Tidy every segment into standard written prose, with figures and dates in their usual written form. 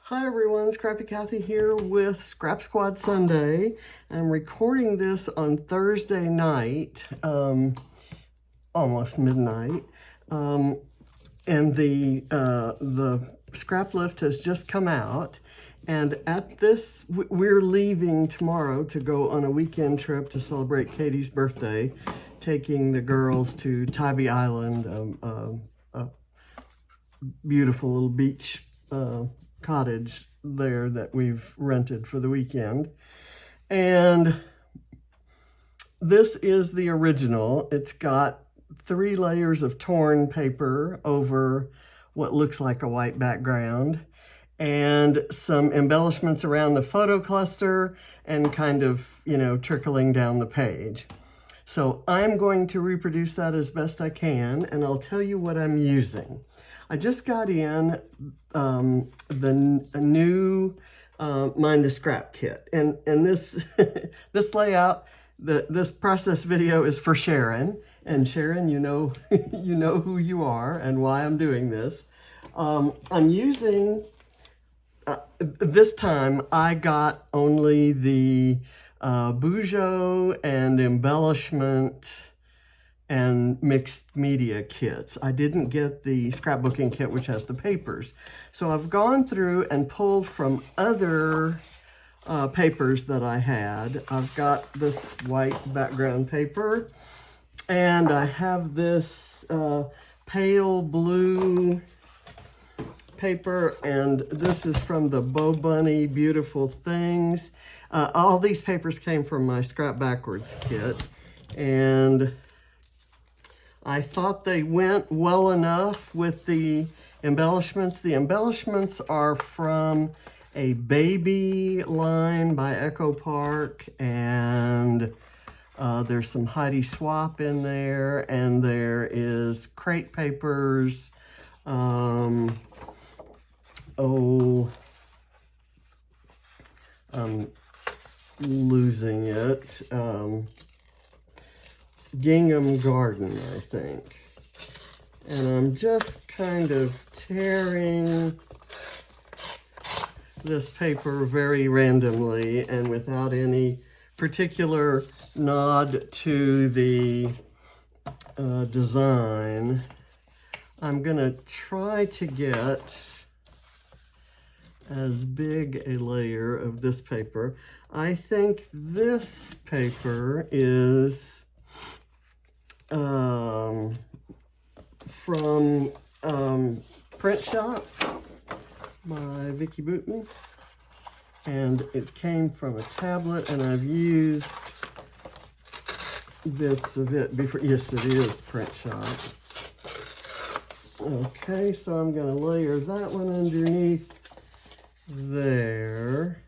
Hi everyone, Scrappy Kathy here with Scrap Squad Sunday. I'm recording this on Thursday night, almost midnight, and the scrap lift has just come out. And at this, we're leaving tomorrow to go on a weekend trip to celebrate Katie's birthday, taking the girls to Tybee Island, a beautiful little beach cottage there that we've rented for the weekend. And this is the original. It's got 3 layers of torn paper over what looks like a white background and some embellishments around the photo cluster and kind of, trickling down the page. So I'm going to reproduce that as best I can, and I'll tell you what I'm using. I just got in the new Mind to Scrap kit, and this this layout, this process video is for Sharon. And Sharon, you know who you are and why I'm doing this. I'm using this time I got only the Bujo and embellishment and mixed media kits. I didn't get the scrapbooking kit, which has the papers. So I've gone through and pulled from other papers that I had. I've got this white background paper, and I have this pale blue paper, and this is from the Bo Bunny Beautiful Things. All these papers came from my Scrap Backwards kit, and I thought they went well enough with the embellishments. The embellishments are from a baby line by Echo Park, and there's some Heidi Swap in there, and there is crate papers. I'm losing it. Gingham Garden, I think. And I'm just kind of tearing this paper very randomly and without any particular nod to the design. I'm gonna try to get as big a layer of this paper. I think this paper is from Print Shop by Vicki Bootman, and it came from a tablet, and I've used bits of it before. Yes, it is Print Shop. Okay, so I'm going to layer that one underneath there,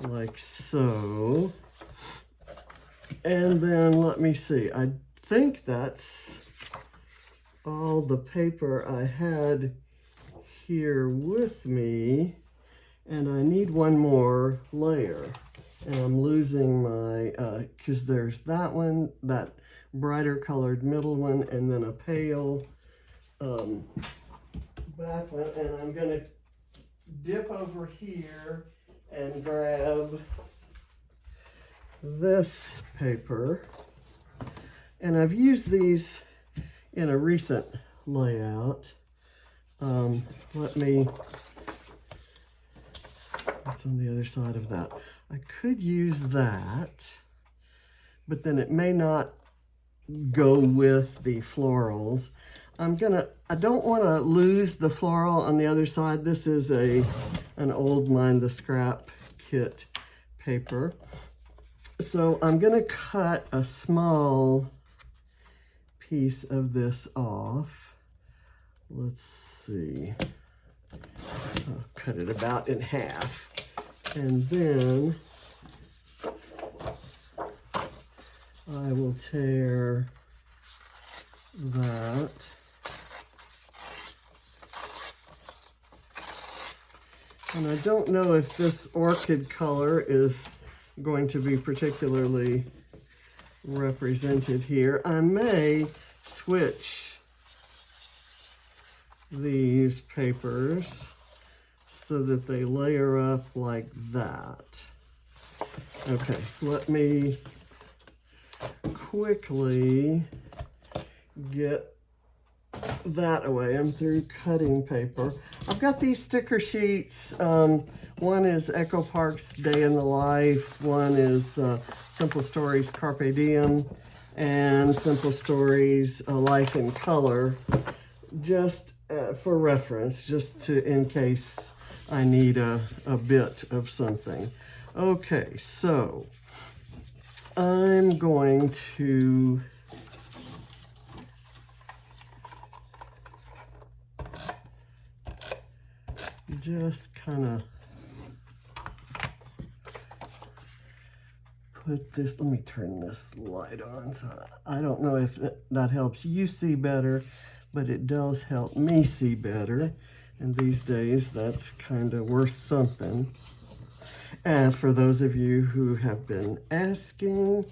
like so. And then let me see, I think that's all the paper I had here with me, and I need one more layer. And I'm losing my, because there's that one, that brighter colored middle one, and then a pale back one, and I'm gonna dip over here and grab this paper, and I've used these in a recent layout. What's on the other side of that? I could use that, but then it may not go with the florals. I don't want to lose the floral on the other side. This is an old Mind the Scrap kit paper. So I'm going to cut a small piece of this off. Let's see. I'll cut it about in half. And then I will tear that. And I don't know if this orchid color is going to be particularly represented here. I may switch these papers so that they layer up like that. Okay, let me quickly get that away. I'm through cutting paper. I've got these sticker sheets. One is Echo Park's Day in the Life. One is Simple Stories Carpe Diem, and Simple Stories Life in Color, just for reference, just to in case I need a bit of something. Okay, so I'm going to just kind of put this, let me turn this light on. So I don't know if that helps you see better, but it does help me see better. And these days, that's kind of worth something. And for those of you who have been asking,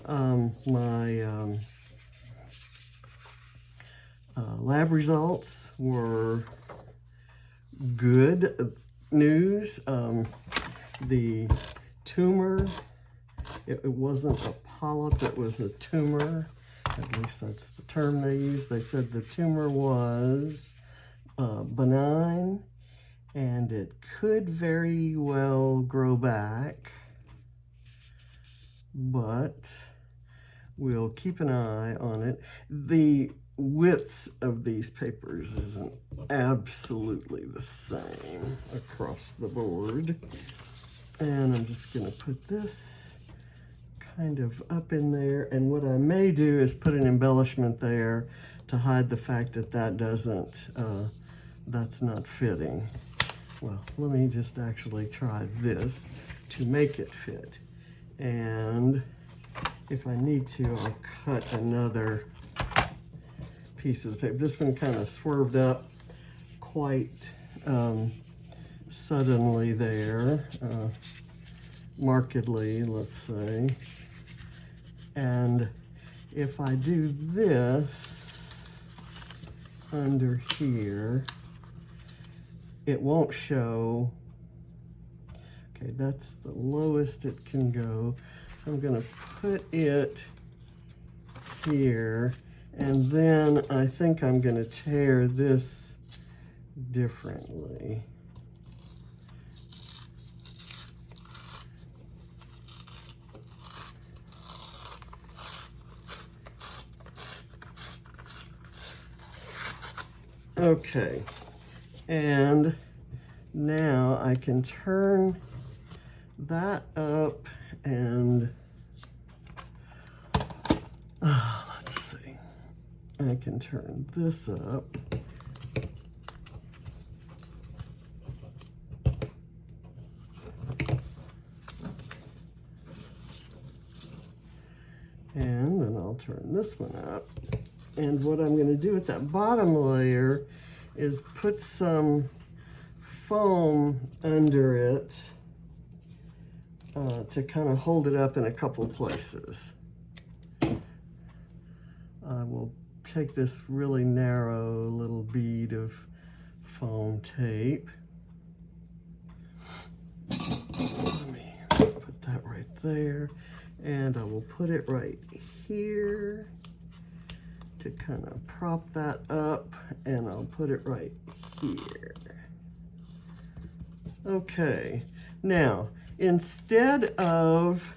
my lab results were good news. The tumor, it wasn't a polyp, it was a tumor. At least that's the term they used. They said the tumor was benign, and it could very well grow back, but we'll keep an eye on it. The widths of these papers isn't absolutely the same across the board. And I'm just going to put this kind of up in there, and what I may do is put an embellishment there to hide the fact that that doesn't, that's not fitting. Well, let me just actually try this to make it fit. And if I need to, I'll cut another piece of the paper. This one kind of swerved up quite suddenly there, markedly, let's say. And if I do this under here, it won't show. Okay, that's the lowest it can go. So I'm gonna put it here, and then I think I'm gonna tear this differently. Okay, and now I can turn that up and let's see, I can turn this up. And then I'll turn this one up. And what I'm going to do with that bottom layer is put some foam under it to kind of hold it up in a couple places. I will take this really narrow little bead of foam tape. Let me put that right there, and I will put it right here to kind of prop that up, and I'll put it right here. Okay, now instead of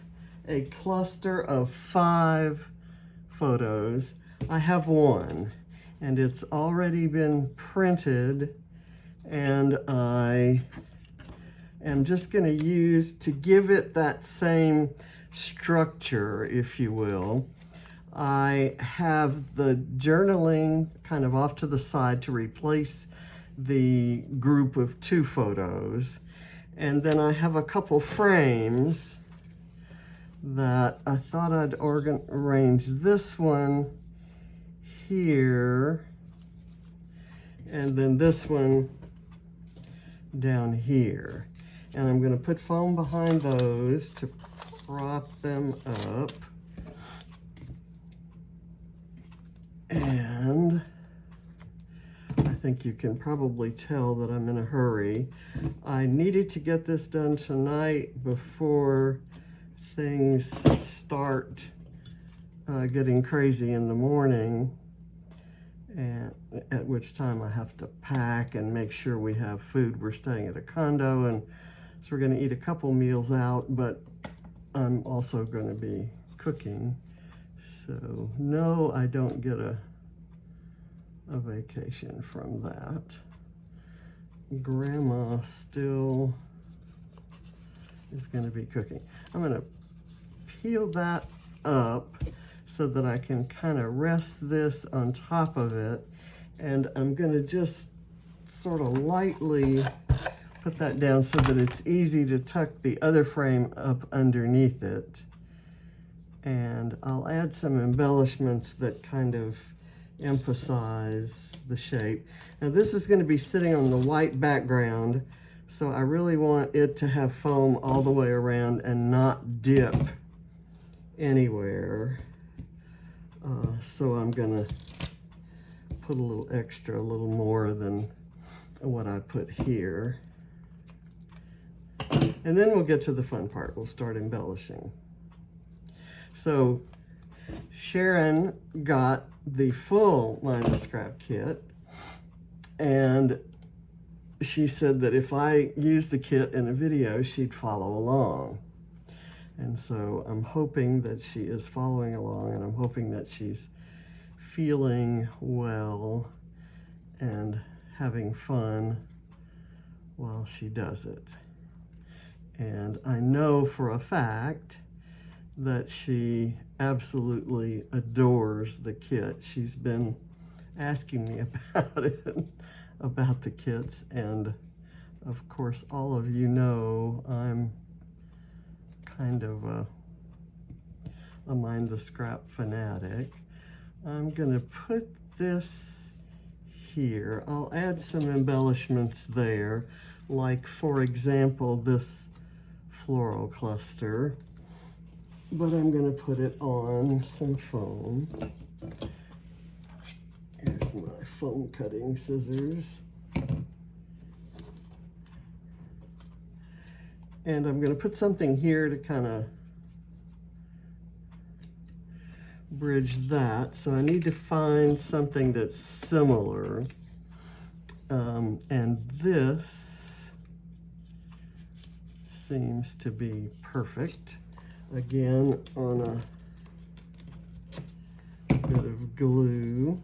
a cluster of 5 photos, I have one, and it's already been printed, and I am just going to use, to give it that same structure, if you will, I have the journaling kind of off to the side to replace the group of 2 photos. And then I have a couple frames that I thought I'd arrange this one here, and then this one down here. And I'm going to put foam behind those to prop them up. And I think you can probably tell that I'm in a hurry. I needed to get this done tonight before things start getting crazy in the morning, and at which time I have to pack and make sure we have food. We're staying at a condo, and so we're going to eat a couple meals out, but I'm also going to be cooking. So no, I don't get a vacation from that. Grandma still is going to be cooking. I'm going to peel that up so that I can kind of rest this on top of it, and I'm going to just sort of lightly put that down so that it's easy to tuck the other frame up underneath it. And I'll add some embellishments that kind of emphasize the shape. Now this is going to be sitting on the white background, so I really want it to have foam all the way around and not dip anywhere. So I'm going to put a little extra, a little more than what I put here. And then we'll get to the fun part. We'll start embellishing. So Sharon got the full Line the Scrap kit, and she said that if I used the kit in a video, she'd follow along. And so I'm hoping that she is following along, and I'm hoping that she's feeling well and having fun while she does it. And I know for a fact that she absolutely adores the kit. She's been asking me about it, about the kits, and of course all of you know I'm kind of a Mind the Scrap fanatic. I'm gonna put this here. I'll add some embellishments there, like for example this floral cluster. But I'm going to put it on some foam. Here's my foam cutting scissors. And I'm going to put something here to kind of bridge that. So I need to find something that's similar. And this seems to be perfect. Again, on a bit of glue.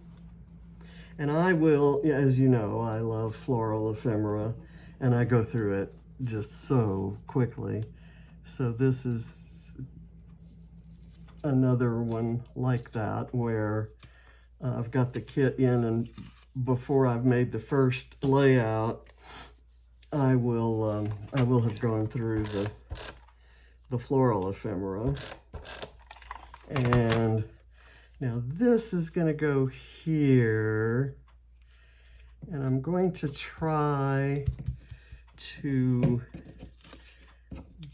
And I will, as you know, I love floral ephemera, and I go through it just so quickly. So this is another one like that, where I've got the kit in, and before I've made the first layout, I will have gone through the floral ephemera. And now this is going to go here, and I'm going to try to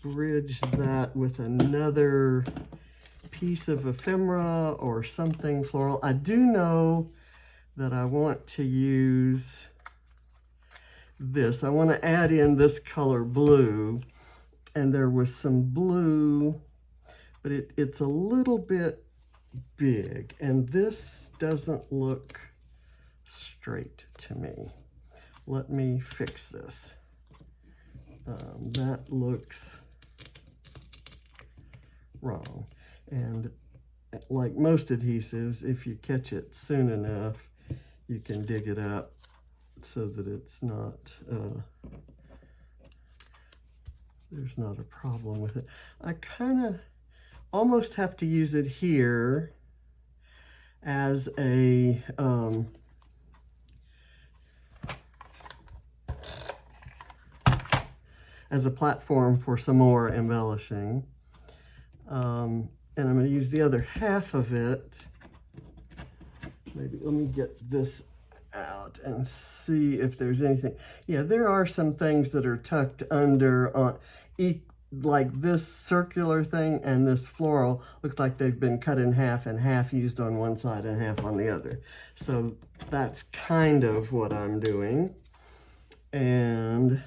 bridge that with another piece of ephemera or something floral. I do know that I want to use this. I want to add in this color blue, and there was some blue, but it's a little bit big, and this doesn't look straight to me. Let me fix this. That looks wrong. And like most adhesives, if you catch it soon enough, you can dig it up so that it's not, there's not a problem with it. I kind of almost have to use it here as a, platform for some more embellishing. And I'm going to use the other half of it. Maybe let me get this out and see if there's anything. Yeah, there are some things that are tucked under like this circular thing and this floral looks like they've been cut in half and half used on one side and half on the other. So that's kind of what I'm doing. And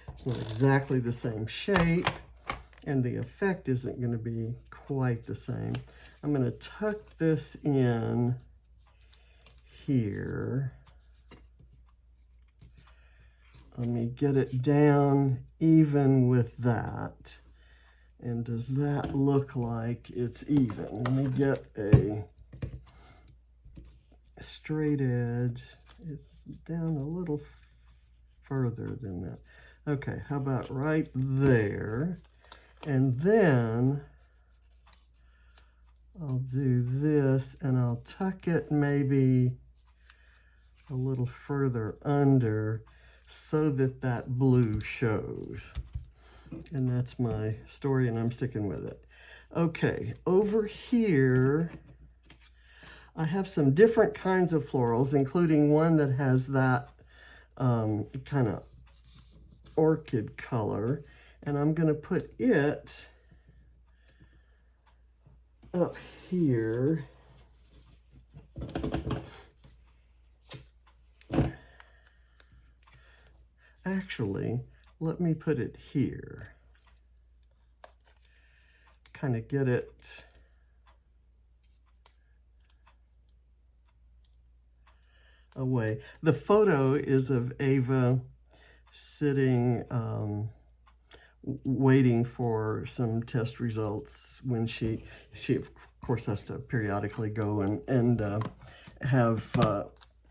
it's not exactly the same shape, and the effect isn't going to be quite the same. I'm going to tuck this in here. Let me get it down even with that. And does that look like it's even? Let me get a straight edge. It's down a little further than that. Okay, how about right there? And then I'll do this and I'll tuck it maybe a little further under so that that blue shows. And that's my story, and I'm sticking with it. Okay, over here, I have some different kinds of florals, including one that has that kind of orchid color. And I'm going to put it up here. Actually, let me put it here. Kind of get it away. The photo is of Ava sitting, waiting for some test results when she of course has to periodically go and have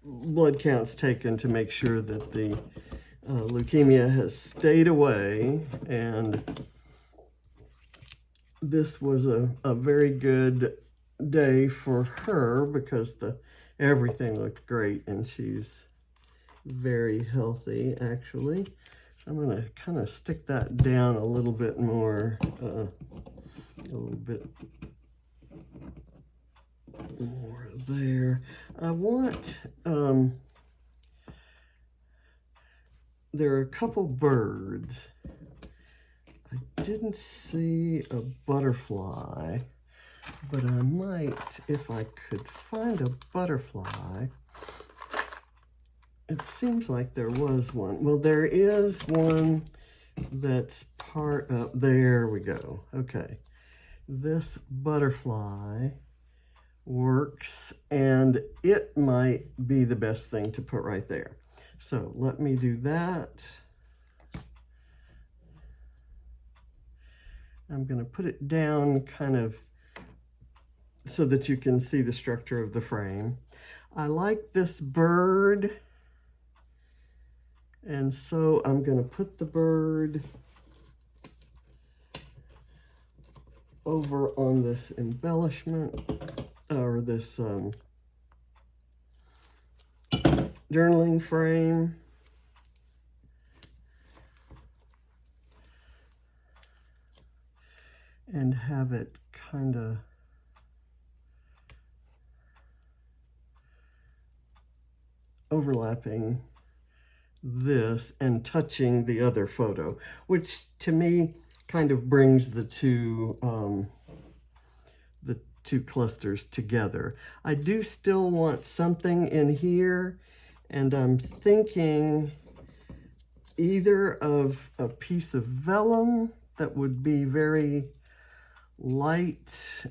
blood counts taken to make sure that the leukemia has stayed away. And this was a very good day for her because everything looked great, and she's very healthy actually. So I'm going to kind of stick that down a little bit more, a little bit more there. I want, there are a couple birds. I didn't see a butterfly, but I might, if I could find a butterfly. It seems like there was one. Well, there is one that's part of, there we go. Okay, this butterfly works, and it might be the best thing to put right there. So let me do that. I'm going to put it down kind of so that you can see the structure of the frame. I like this bird, and so I'm going to put the bird over on this embellishment, or this journaling frame. And have it kind of overlapping this and touching the other photo, which to me kind of brings the two clusters together. I do still want something in here, and I'm thinking either of a piece of vellum that would be very light,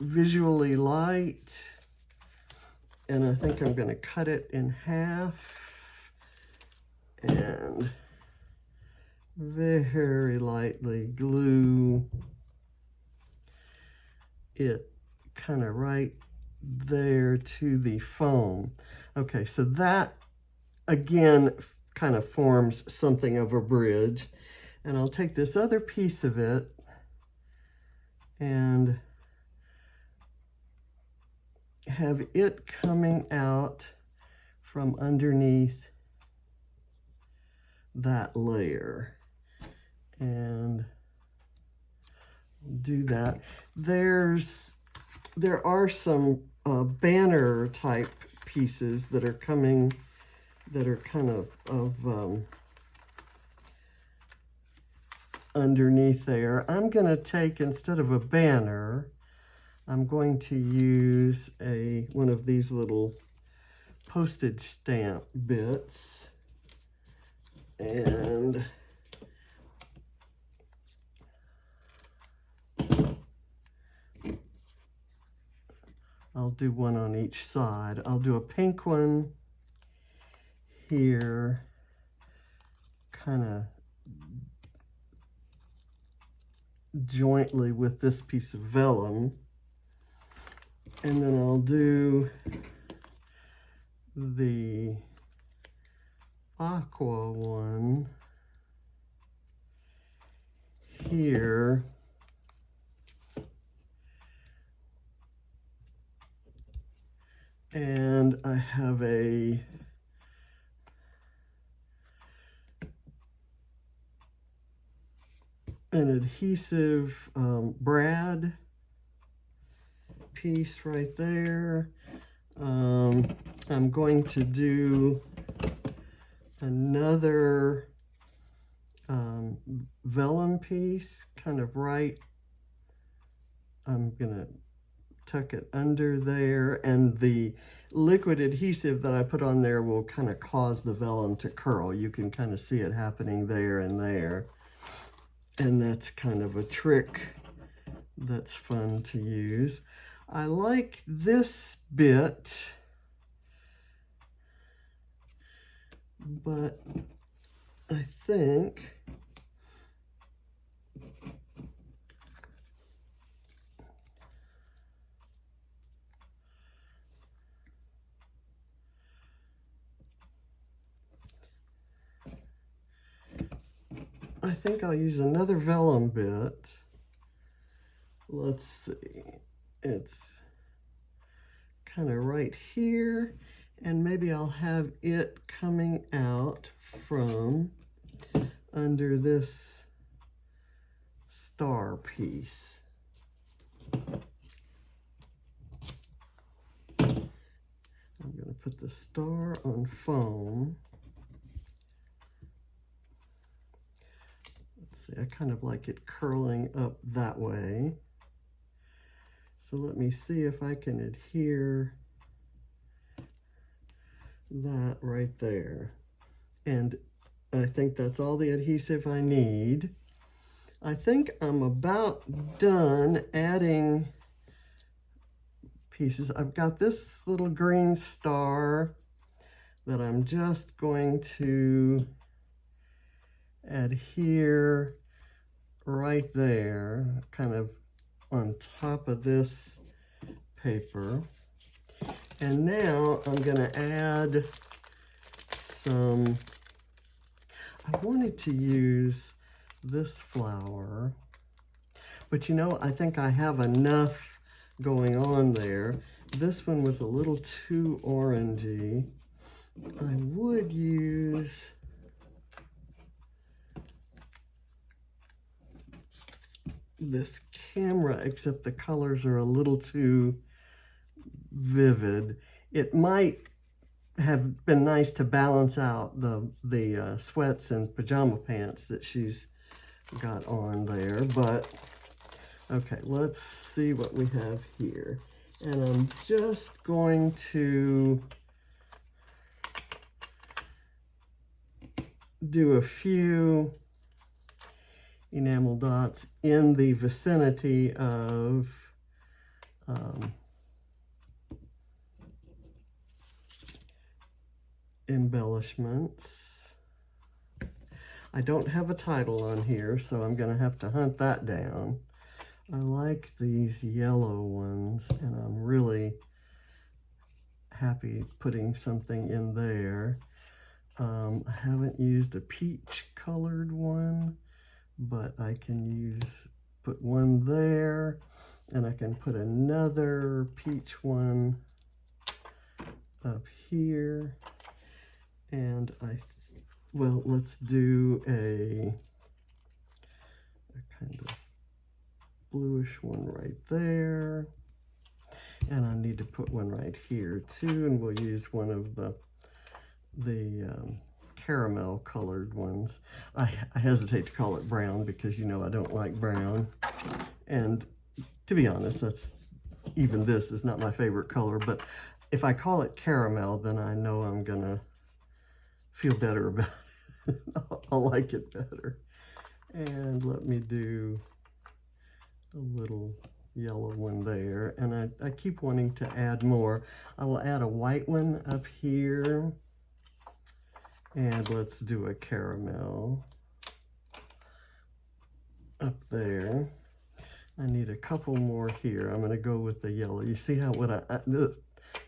visually light, and I think I'm going to cut it in half and very lightly glue it kind of right there to the foam. Okay, so that again kind of forms something of a bridge, and I'll take this other piece of it and have it coming out from underneath that layer, and do that. There are some banner type pieces that are coming, that are kind of underneath there. I'm going to take, instead of a banner, I'm going to use one of these little postage stamp bits, and I'll do one on each side. I'll do a pink one here, kind of jointly with this piece of vellum, and then I'll do the aqua one here, and I have an adhesive brad piece right there. I'm going to do another vellum piece, kind of right. I'm gonna tuck it under there, and the liquid adhesive that I put on there will kind of cause the vellum to curl. You can kind of see it happening there and there. And that's kind of a trick that's fun to use. I like this bit, but I think I'll use another vellum bit. Let's see, it's kind of right here, and maybe I'll have it coming out from under this star piece. I'm going to put the star on foam. Let's see, I kind of like it curling up that way. So let me see if I can adhere that right there. And I think that's all the adhesive I need. I think I'm about done adding pieces. I've got this little green star that I'm just going to adhere right there, kind of on top of this paper. And now I'm going to add some, I wanted to use this flower, but you know, I think I have enough going on there. This one was a little too orangey. I would use this camera, except the colors are a little too vivid. It might have been nice to balance out the sweats and pajama pants that she's got on there, but okay, let's see what we have here. And I'm just going to do a few enamel dots in the vicinity of embellishments. I don't have a title on here, so I'm going to have to hunt that down. I like these yellow ones, and I'm really happy putting something in there. I haven't used a peach colored one, but I can put one there, and I can put another peach one up here. And well, let's do a kind of bluish one right there. And I need to put one right here too, and we'll use one of the caramel colored ones. I hesitate to call it brown because you know I don't like brown. And to be honest, even this is not my favorite color, but if I call it caramel, then I know I'm gonna feel better about it. I'll like it better. And let me do a little yellow one there. And I keep wanting to add more. I will add a white one up here. And let's do a caramel up there. I need a couple more here. I'm gonna go with the yellow. You see how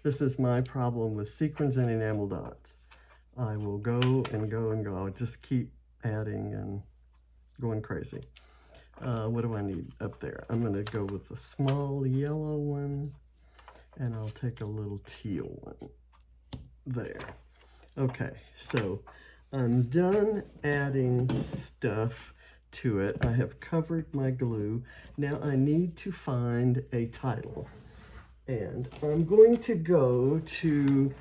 this is my problem with sequins and enamel dots. I will go and go and go. I'll just keep adding and going crazy. What do I need up there? I'm gonna go with a small yellow one, and I'll take a little teal one there. Okay, so I'm done adding stuff to it. I have covered my glue. Now I need to find a title. And I'm going to go to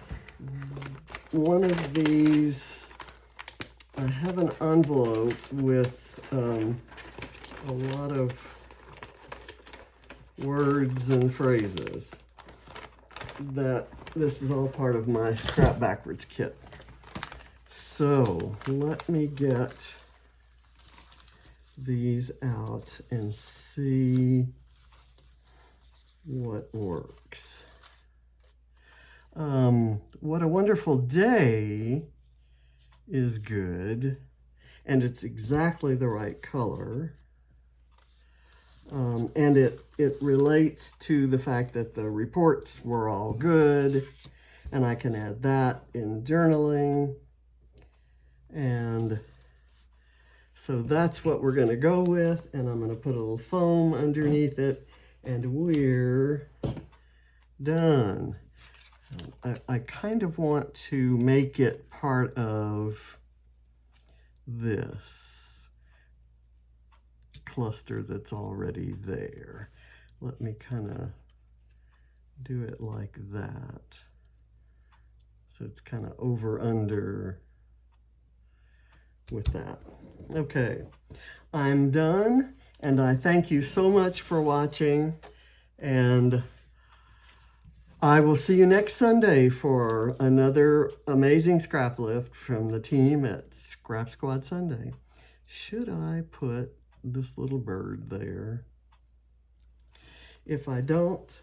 one of these. I have an envelope with a lot of words and phrases. This is all part of my Scrap Backwards kit. So let me get these out and see what works. What a Wonderful Day is good, and it's exactly the right color. And it relates to the fact that the reports were all good, and I can add that in journaling. And so that's what we're going to go with, and I'm going to put a little foam underneath it, and we're done. I kind of want to make it part of this cluster that's already there. Let me kind of do it like that. So it's kind of over under with that. Okay, I'm done, and I thank you so much for watching, and I will see you next Sunday for another amazing scrap lift from the team at Scrap Squad Sunday. Should I put this little bird there? If I don't,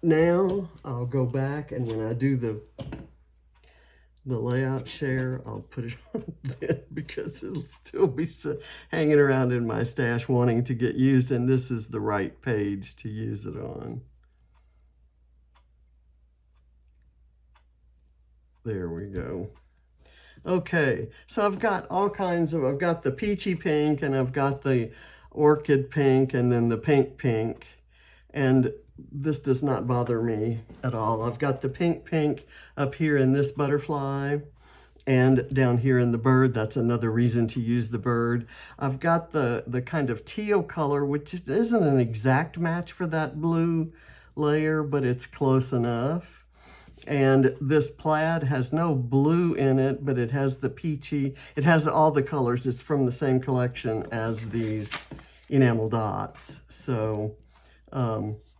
now I'll go back, and when I do the layout share, I'll put it on then, because it'll still be hanging around in my stash wanting to get used, and this is the right page to use it on. There we go. Okay, so I've got all kinds of, I've got the peachy pink, and I've got the orchid pink, and then the pink, and this does not bother me at all. I've got the pink up here in this butterfly, and down here in the bird. That's another reason to use the bird. I've got the kind of teal color, which isn't an exact match for that blue layer, but it's close enough. And this plaid has no blue in it, but it has the peachy. It has all the colors. It's from the same collection as these enamel dots. So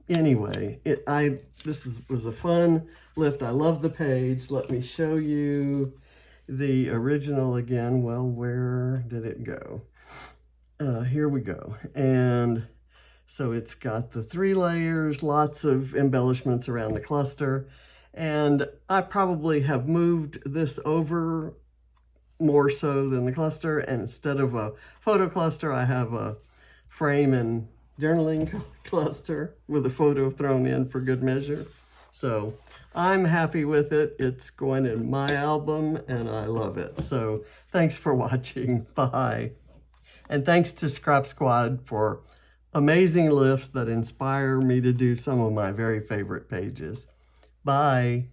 anyway, this was a fun lift. I love the page. Let me show you the original again. Well, where did it go? Here we go. And so it's got the 3 layers, lots of embellishments around the cluster. And I probably have moved this over more so than the cluster. And instead of a photo cluster, I have a frame and journaling cluster with a photo thrown in for good measure. So I'm happy with it. It's going in my album, and I love it. So thanks for watching. Bye. And thanks to Scrap Squad for amazing lifts that inspire me to do some of my very favorite pages. Bye.